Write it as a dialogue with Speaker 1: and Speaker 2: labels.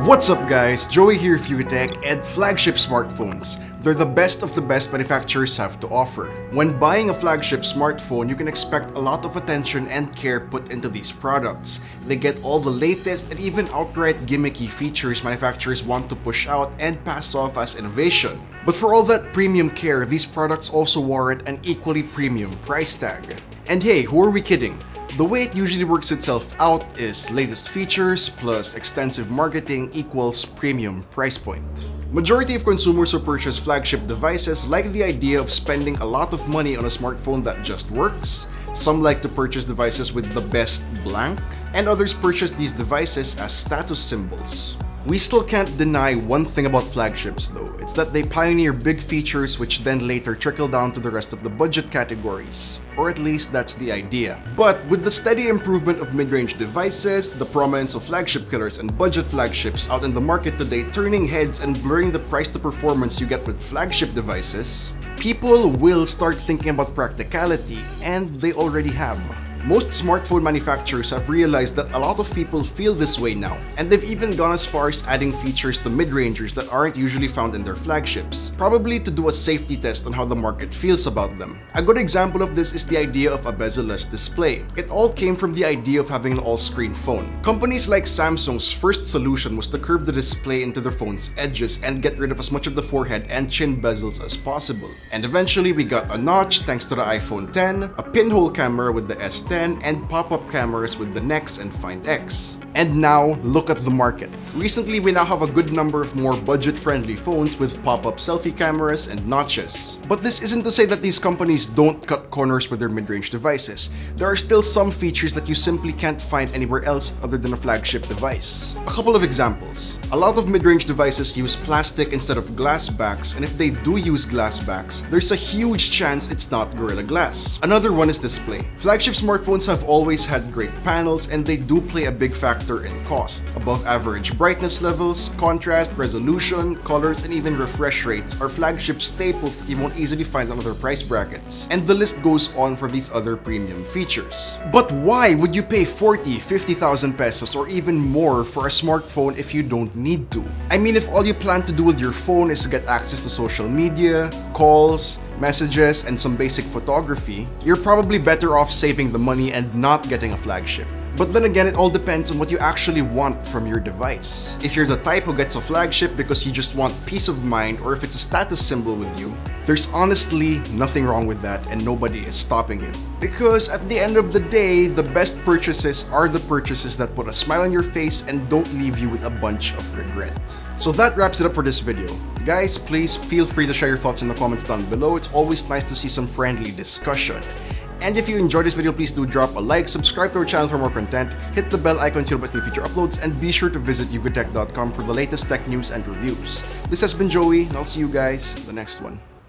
Speaker 1: What's up guys, Joey here with YugaTech and flagship smartphones. They're the best of the best manufacturers have to offer. When buying a flagship smartphone, you can expect a lot of attention and care put into these products. They get all the latest and even outright gimmicky features manufacturers want to push out and pass off as innovation. But for all that premium care, these products also warrant an equally premium price tag. And hey, who are we kidding? The way it usually works itself out is latest features plus extensive marketing equals premium price point. Majority of consumers who purchase flagship devices like the idea of spending a lot of money on a smartphone that just works. Some like to purchase devices with the best blank, and others purchase these devices as status symbols. We still can't deny one thing about flagships though, it's that they pioneer big features which then later trickle down to the rest of the budget categories. Or at least that's the idea. But with the steady improvement of mid-range devices, the prominence of flagship killers and budget flagships out in the market today turning heads and blurring the price to performance you get with flagship devices, people will start thinking about practicality, and they already have. Most smartphone manufacturers have realized that a lot of people feel this way now, and they've even gone as far as adding features to mid-rangers that aren't usually found in their flagships, probably to do a safety test on how the market feels about them. A good example of this is the idea of a Bezel S Display. It all came from the idea of having an all-screen phone. Companies like Samsung's first solution was to curve the display into their phone's edges and get rid of as much of the forehead and chin bezels as possible. And eventually we got a notch thanks to the iPhone X, a pinhole camera with the S10, and pop-up cameras with the Nex and Find X. And now, look at the market. Recently, we now have a good number of more budget-friendly phones with pop-up selfie cameras and notches. But this isn't to say that these companies don't cut corners with their mid-range devices. There are still some features that you simply can't find anywhere else other than a flagship device. A couple of examples. A lot of mid-range devices use plastic instead of glass backs, and if they do use glass backs, there's a huge chance it's not Gorilla Glass. Another one is display. Flagship smartphones have always had great panels, and they do play a big factor in cost. Above average brightness levels, contrast, resolution, colors, and even refresh rates are flagship staples that you won't easily find on other price brackets. And the list goes on for these other premium features. But why would you pay 40, 50,000 pesos or even more for a smartphone if you don't need to? I mean, if all you plan to do with your phone is get access to social media, calls, messages, and some basic photography, you're probably better off saving the money and not getting a flagship. But then again, it all depends on what you actually want from your device. If you're the type who gets a flagship because you just want peace of mind, or if it's a status symbol with you, there's honestly nothing wrong with that and nobody is stopping you. Because at the end of the day, the best purchases are the purchases that put a smile on your face and don't leave you with a bunch of regret. So that wraps it up for this video. Guys, please feel free to share your thoughts in the comments down below. It's always nice to see some friendly discussion. And if you enjoyed this video, please do drop a like, subscribe to our channel for more content, hit the bell icon to see new future uploads, and be sure to visit YugaTech.com for the latest tech news and reviews. This has been Joey, and I'll see you guys in the next one.